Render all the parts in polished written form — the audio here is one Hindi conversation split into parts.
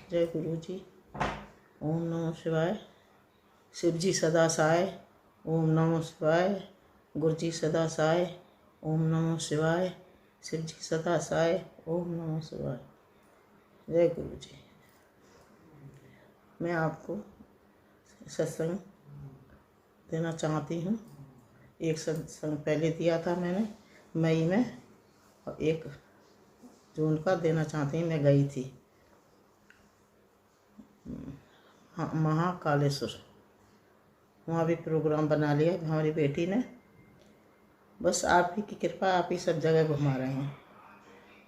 जय गुरु जी। ओम नमः शिवाय। शिव जी सदा सहाय। ओम नमः शिवाय। गुरु जी सदा सहाय। ओम नमः शिवाय। शिव जी सदा सहाय। ओम नमः शिवाय। जय गुरु जी। मैं आपको सत्संग देना चाहती हूँ। एक सत्संग पहले दिया था मैंने मई में, और 1 जून का देना चाहती हूँ। मैं गई थी महाकालेश्वर, वहाँ भी प्रोग्राम बना लिया हमारी बेटी ने। बस आप ही की कृपा, आप ही सब जगह घुमा रहे हैं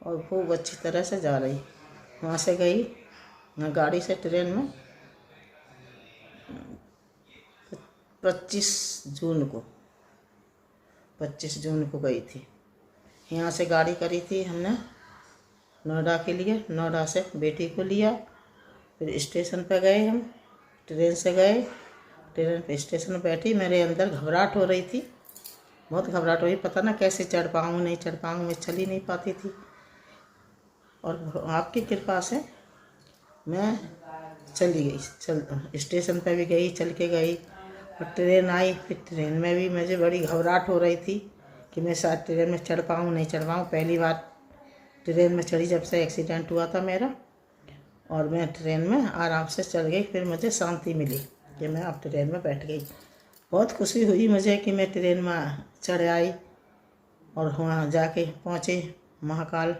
और खूब अच्छी तरह से जा रही। वहाँ से गई गाड़ी से, ट्रेन में 25 जून को 25 जून को गई थी। यहाँ से गाड़ी करी थी हमने नोएडा के लिए। नोएडा से बेटी को लिया, फिर स्टेशन पर गए। हम ट्रेन से गए, ट्रेन पे स्टेशन पर बैठी। मेरे अंदर घबराहट हो रही थी, बहुत घबराहट हो रही। पता ना कैसे चढ़ पाऊँ नहीं चढ़ पाऊँ, मैं चल ही नहीं पाती थी। और आपकी कृपा से मैं चली गई, स्टेशन पे भी गई, चल के गई। और ट्रेन आई, फिर ट्रेन में भी मुझे बड़ी घबराहट हो रही थी कि मैं शायद ट्रेन में चढ़ पाऊँ नहीं चढ़ पाऊँ। पहली बार ट्रेन में चढ़ी जब से एक्सीडेंट हुआ था मेरा, और मैं ट्रेन में आराम से चढ़ गई। फिर मुझे शांति मिली कि मैं अब ट्रेन में बैठ गई। बहुत खुशी हुई मुझे कि मैं ट्रेन में चढ़ आई और वहाँ जाके पहुँचे महाकाल।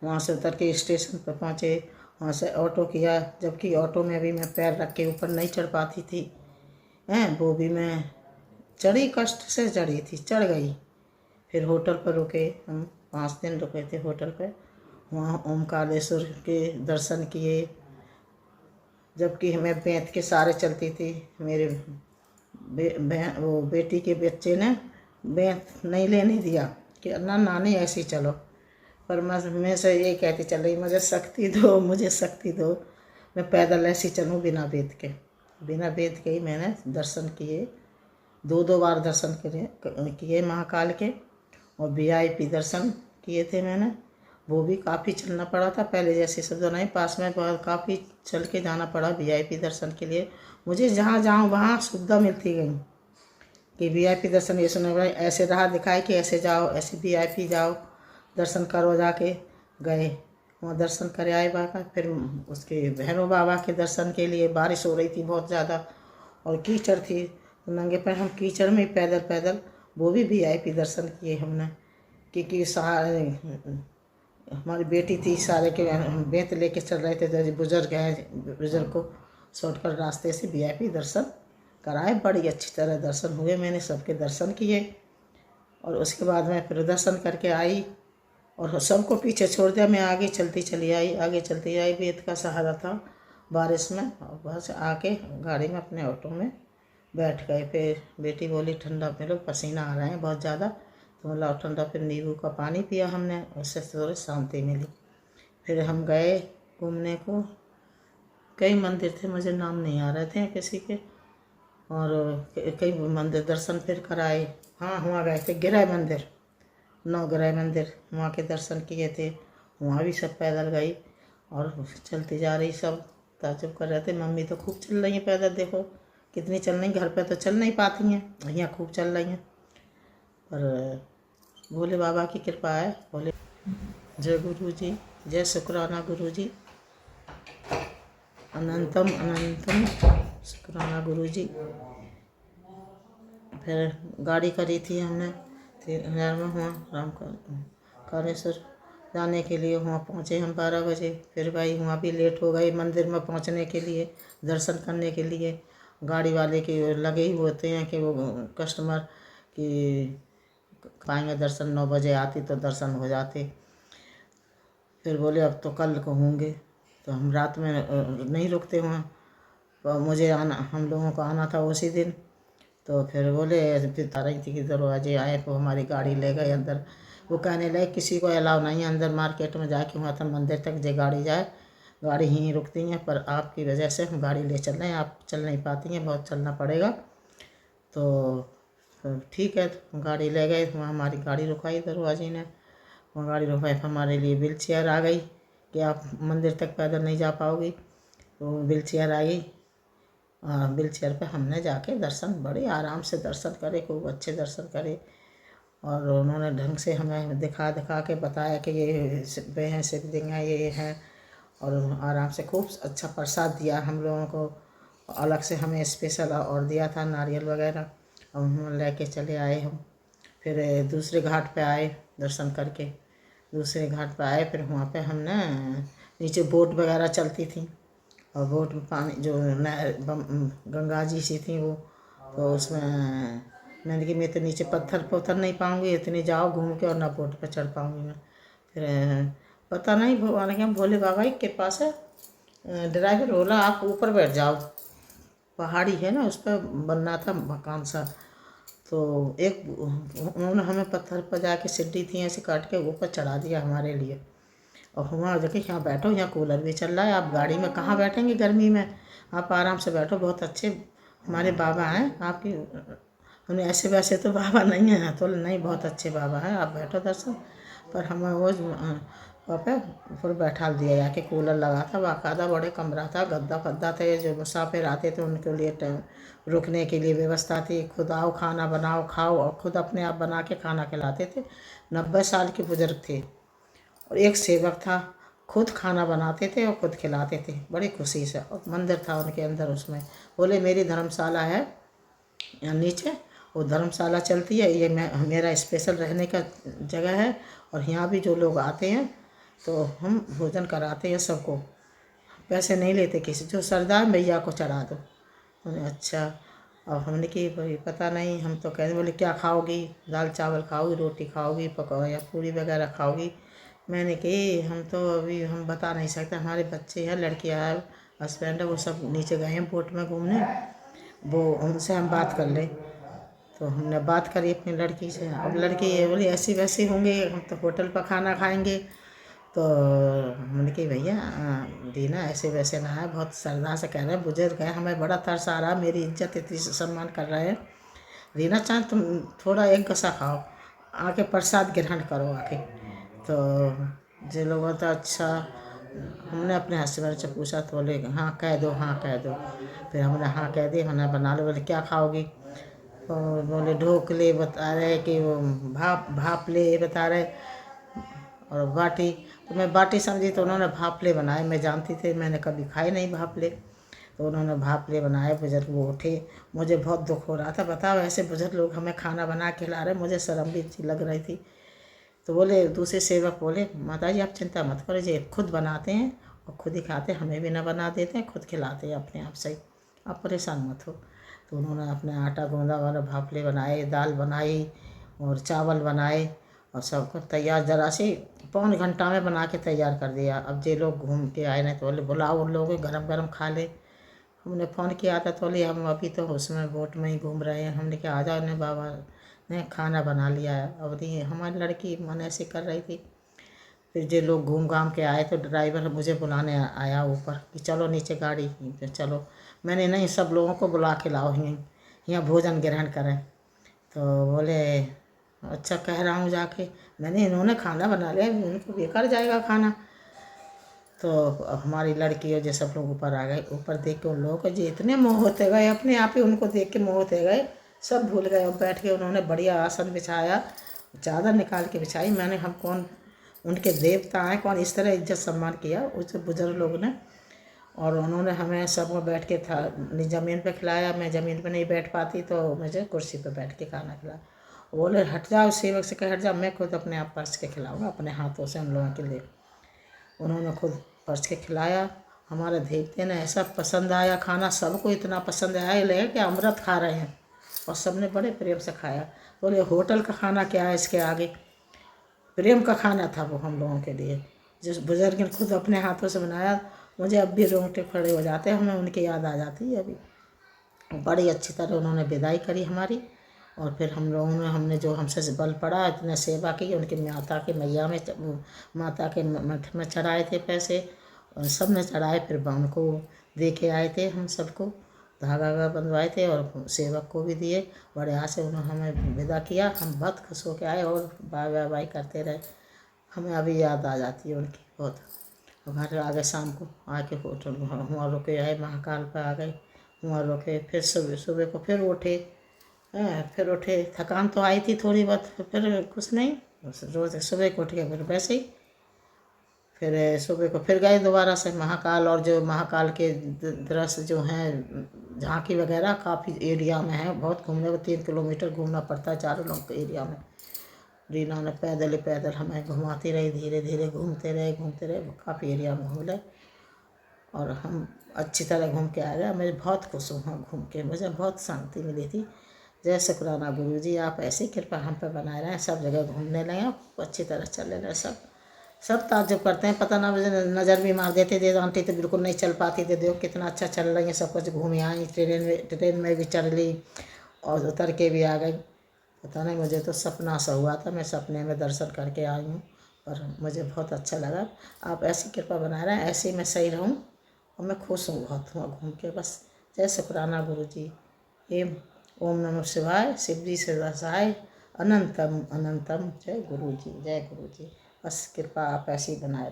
वहाँ से उतर के स्टेशन पर पहुँचे, वहाँ से ऑटो किया, जबकि ऑटो में भी मैं पैर रख के ऊपर नहीं चढ़ पाती थी। वो भी मैं चढ़ी, कष्ट से चढ़ी थी, चढ़ गई। फिर होटल पर रुके, हम 5 दिन रुके थे होटल पर। वहाँ ओमकारेश्वर के दर्शन किए, जबकि मैं बेंत के सहारे चलती थी। मेरे वो बेटी के बच्चे ने बेंत नहीं लेने दिया कि ना नानी ऐसे ही चलो, पर मैं से ये कहती चल रही, मुझे शक्ति दो, मुझे शक्ति दो, मैं पैदल ऐसे चलूँ बिना बेंत के। बिना बेंत के ही मैंने दर्शन किए। 2 बार दर्शन किए महाकाल के, और VIP दर्शन किए थे मैंने। वो भी काफ़ी चलना पड़ा था, पहले जैसे सब नहीं, पास में काफ़ी चल के जाना पड़ा VIP दर्शन के लिए। मुझे जहाँ जाऊँ वहाँ सुविधा मिलती गई कि VIP दर्शन ये सुने भाई ऐसे राह दिखाए कि ऐसे जाओ, ऐसे VIP जाओ, दर्शन करो। जाके गए वहाँ दर्शन करे आए बाबा। फिर उसके भैरव बाबा के दर्शन के लिए बारिश हो रही थी बहुत ज़्यादा, और कीचड़ थी, तो नंगे पैर हम कीचड़ में पैदल पैदल वो भी VIP दर्शन किए हमने। क्योंकि सारे हमारी बेटी थी, सारे के बेंत लेके चल रहे थे, तो बुजुर्ग हैं, बुजुर्ग को शॉर्टकट रास्ते से VIP दर्शन कराए। बड़ी अच्छी तरह दर्शन हुए, मैंने सबके दर्शन किए। और उसके बाद मैं फिर दर्शन करके आई और सबको पीछे छोड़ दिया। मैं आगे चलती चली आई, आगे चलती आई। बेंत का सहारा था बारिश में, और बस आके गाड़ी में अपने ऑटो में बैठ गए। फिर बेटी बोली ठंडा पी लो, पसीना आ रहा है बहुत ज़्यादा, तो बोला ठंडा। फिर नींबू का पानी पिया हमने, उससे थोड़ी शांति मिली। फिर हम गए घूमने को। कई मंदिर थे, मुझे नाम नहीं आ रहे थे किसी के, और कई मंदिर दर्शन फिर कराए। हाँ, वहाँ गए थे गृह मंदिर, 9 गृह मंदिर, वहाँ के दर्शन किए थे। वहाँ भी सब पैदल गई और चलती जा रही। सब ताजुब कर रहे थे, मम्मी तो खूब चल रही हैं पैदल, देखो कितनी चल रही, घर पे तो चल नहीं पाती हैं, यहाँ खूब चल रही हैं। पर भोले बाबा की कृपा है। भोले जय गुरु जी, जय शुक्राना गुरु जी, अनंतम अनंतम शुक्राना गुरु जी। फिर गाड़ी करी थी हमने 3000 में, वहाँ रामकालेश्वर जाने के लिए। वहाँ पहुँचे हम 12 बजे। फिर भाई वहाँ भी लेट हो गई मंदिर में पहुँचने के लिए, दर्शन करने के लिए। गाड़ी वाले के लगे ही होते हैं कि वो कस्टमर कि पाएंगे दर्शन, 9 बजे आती तो दर्शन हो जाते। फिर बोले अब तो कल को होंगे, तो हम रात में नहीं रुकते वहाँ, तो मुझे आना, हम लोगों को आना था उसी दिन। तो फिर बोले, फिर आ रही थी कि दरवाजे आए तो हमारी गाड़ी ले गए अंदर। वो कहने लगे किसी को अलाउ नहीं है अंदर मार्केट में जाके वहाँ तक मंदिर तक जो गाड़ी जाए, गाड़ी यहीं रुकती हैं, पर आपकी वजह से हम गाड़ी ले चल रहे हैं, आप चल नहीं पाती हैं, बहुत चलना पड़ेगा। तो ठीक है, तो गाड़ी ले गए। वहाँ हमारी गाड़ी रुकाई दरवाजे ने, वहाँ गाड़ी रुकाई, फिर हमारे लिए व्हील चेयर आ गई कि आप मंदिर तक पैदल नहीं जा पाओगी। तो व्हील चेयर आई और व्हील चेयर पर हमने जाके दर्शन बड़े आराम से दर्शन करे, खूब अच्छे दर्शन करे। और उन्होंने ढंग से हमें दिखा दिखा के बताया कि ये वे हैं शिवलिंग है, ये हैं। और आराम से खूब अच्छा प्रसाद दिया हम लोगों को। अलग से हमें स्पेशल और दिया था नारियल वगैरह, और हम लेके चले आए हम। फिर दूसरे घाट पे आए दर्शन करके। दूसरे घाट पे आए, फिर वहाँ पे हमने नीचे बोट वगैरह चलती थी, और बोट में पानी जो नहर गंगा जी सी थी वो, तो उसमें मैंने कि मैं तो नीचे पत्थर पे उतर नहीं पाऊँगी, इतनी जाओ घूम के, और ना बोट पे चढ़ पाऊँगी मैं। फिर पता नहीं भगवान के भोले बाबा के पास है, ड्राइवर बोला आप ऊपर बैठ जाओ, पहाड़ी है ना, उस पर बनना था मकान सा। तो एक उन्होंने हमें पत्थर पर जाके सीढ़ी थी ऐसे काट के ऊपर चढ़ा दिया हमारे लिए। और वहाँ जाके यहाँ बैठो, यहाँ कूलर भी चल रहा है, आप गाड़ी में कहाँ बैठेंगे गर्मी में, आप आराम से बैठो, बहुत अच्छे हमारे बाबा हैं आपकी। हमने ऐसे वैसे तो बाबा नहीं हैं, तो नहीं बहुत अच्छे बाबा हैं, आप बैठो दर्शन। पर हमें वो वहाँ पे ऊपर बैठा दिया जाके, कूलर लगा था बाकायदा, बड़े कमरा था, गद्दा फद्दा थे, जो मुसाफिर आते थे उनके लिए टाइम रुकने के लिए व्यवस्था थी। खुद आओ खाना बनाओ खाओ, और खुद अपने आप बना के खाना खिलाते थे। 90 साल के बुजुर्ग थे, और एक सेवक था, खुद खाना बनाते थे और खुद खिलाते थे बड़ी खुशी से। और मंदिर था उनके अंदर, उसमें बोले मेरी धर्मशाला है यहाँ नीचे, वो धर्मशाला चलती है, ये मेरा स्पेशल रहने का जगह है, और यहाँ भी जो लोग आते हैं तो हम भोजन कराते हैं सबको, पैसे नहीं लेते किसी, जो श्रद्धा है मैया को चढ़ा दो। बोले अच्छा। और हमने कि भाई पता नहीं, हम तो कहते, बोले क्या खाओगी, दाल चावल खाओगी, रोटी खाओगी, पकौड़ा या पूरी वगैरह खाओगी। मैंने कही हम तो अभी हम बता नहीं सकते, हमारे बच्चे हैं, लड़कियाँ हैं, हस्बैंड है, वो सब नीचे गए हैं बोट में घूमने, वो उनसे हम बात कर लें। तो हमने बात करी अपनी लड़की से। अब लड़की ये बोली ऐसी वैसी होंगे, हम तो होटल पर खाना खाएंगे। तो मैंने कही भैया दीना ऐसे वैसे ना है, बहुत श्रद्धा से कह रहे हैं, बुजुर्ग है, हमें बड़ा तरस आ रहा, मेरी इज्जत इतनी सम्मान कर रहे हैं। रीना चांद तुम थोड़ा एक गसा खाओ, आके प्रसाद ग्रहण करो आके। तो जे लोग तो अच्छा, हमने अपने हस्बैंड से पूछा तो बोले हाँ कह दो, हाँ कह दो। फिर हमने हाँ कह दी, हमने बना लो। बोले क्या खाओगी, और बोले ढोकले बता रहे कि वो भापले बता रहे, और बाटी। तो मैं बाटी समझी, तो उन्होंने भापले बनाए, मैं जानती थी, मैंने कभी खाए नहीं भापले। तो उन्होंने भापले बनाए, बुजुर्ग वो उठे, मुझे बहुत दुख हो रहा था, बताओ ऐसे बुजुर्ग लोग हमें खाना बना के खिला रहे, मुझे शर्म भी लग रही थी। तो बोले दूसरे सेवक बोले माता जी आप चिंता मत करो, ये खुद बनाते हैं और खुद ही खाते हैं, हमें भी ना बना देते हैं, खुद खिलाते हैं अपने आप से, आप परेशान मत हो। तो उन्होंने अपने आटा गूंदा वाला भापले बनाए, दाल बनाई और चावल बनाए, और सब कुछ तैयार जरा से 1.25 घंटा में बना के तैयार कर दिया। अब जे लोग घूम के आए नहीं तो बोले बुलाओ उन लोगों को, गरम गरम खा ले। हमने फ़ोन किया था तो बोले हम अभी तो उसमें बोट में ही घूम रहे हैं। हमने कहा आ जाओ, ने बाबा ने खाना बना लिया है। अब ये हमारी लड़की मन ऐसे कर रही थी। फिर जो लोग घूम घाम के आए तो ड्राइवर मुझे बुलाने आया ऊपर कि चलो नीचे गाड़ी पे चलो। मैंने नहीं, सब लोगों को बुला के लाओ, यहीं यहाँ भोजन ग्रहण करें। तो बोले अच्छा कह रहा हूँ जाके, मैंने इन्होंने खाना बना लिया, उनको बेकार जाएगा खाना। तो हमारी लड़की और जो सब लोग ऊपर आ गए, ऊपर देख के उन लोगों को जो इतने मोह होते गए, अपने आप ही उनको देख के मोह होते गए, सब भूल गए। और बैठ के उन्होंने बढ़िया आसन बिछाया, चादर निकाल के बिछाई। मैंने हम कौन उनके देवता हैं, कौन इस तरह इज्जत सम्मान किया उस बुजुर्ग लोग ने। और उन्होंने हमें सब में बैठ के था ज़मीन पे खिलाया, मैं ज़मीन पे नहीं बैठ पाती तो मुझे कुर्सी पे बैठ के खाना खिलाया। बोले हट जाओ, सेवक से कह हट जाओ, मैं खुद अपने आप परस के खिलाऊंगा अपने हाथों से उन लोगों के लिए। उन्होंने खुद परस के खिलाया। हमारे देवते ने ऐसा पसंद आया खाना, सबको इतना पसंद आया, ये लगे कि अमृत खा रहे हैं, और सबने बड़े प्रेम से खाया। बोले होटल का खाना क्या है इसके आगे, प्रेम का खाना था वो हम लोगों के लिए, जिस बुजुर्ग ने खुद अपने हाथों से बनाया। मुझे अब भी रोंगटे खड़े हो जाते हैं, हमें उनकी याद आ जाती है अभी। बड़ी अच्छी तरह उन्होंने विदाई करी हमारी। और फिर हम लोगों ने, हमने जो हमसे बल पड़ा इतने सेवा की, उनकी माता के मैया में माता के मठ में चढ़ाए थे पैसे, और सब ने चढ़ाए। फिर उनको दे के आए थे, हम सबको धागा वागा बंधवाए थे, और सेवक को भी दिए। बड़े आस से उन्होंने हमें विदा किया, हम बहुत खुश होके आए, और बाय बाय बाय करते रहे। हमें अभी याद आ जाती है उनकी बहुत। घर आ गए शाम को, आके होटल वहाँ रुके, आए महाकाल पे आ गए, वहाँ रुके। फिर सुबह सुबह को फिर उठे, फिर उठे। थकान तो आई थी थोड़ी बहुत, फिर कुछ नहीं, बस रोज सुबह को उठ के फिर वैसे ही फिर सुबह को फिर गए दोबारा से महाकाल। और जो महाकाल के दृश्य जो हैं, झांकी वगैरह काफ़ी एरिया में है, बहुत घूमने को 3 किलोमीटर घूमना पड़ता है चारों लोग के एरिया में। रीना ने पैदल ही पैदल हमें घुमाती रही, धीरे धीरे घूमते रहे, काफ़ी एरिया में घूम ले और हम अच्छी तरह घूम के आ गए। मैं बहुत खुश हूँ वहाँ घूम के, मुझे बहुत शांति मिली थी। जय शुक्राना गुरु जी, आप ऐसी कृपा हम पे बनाए रहें, सब जगह घूमने लगे, अच्छी तरह चले रहे। सब ताज्जुब करते हैं, पता ना मुझे नज़र भी मार देते थे, आंटी तो बिल्कुल नहीं चल पाती थी, देखो कितना अच्छा चल रही है, सब कुछ घूम आई। ट्रेन में भी चढ़ ली और उतर के भी आ गई। पता नहीं, मुझे तो सपना सा हुआ था, मैं सपने में दर्शन करके आई हूँ, पर मुझे बहुत अच्छा लगा। आप ऐसी कृपा बना रहे हैं, ऐसे ही मैं सही रहूँ और मैं खुश हूँ बहुत हुआ घूम के। बस जय शुक्राना गुरु जी। ओम नमः शिवाय, शिव जी से सहाय, अनंतम अनंतम। जय गुरु जी, जय गुरु जी। बस कृपा आप ऐसी बनाए रखें।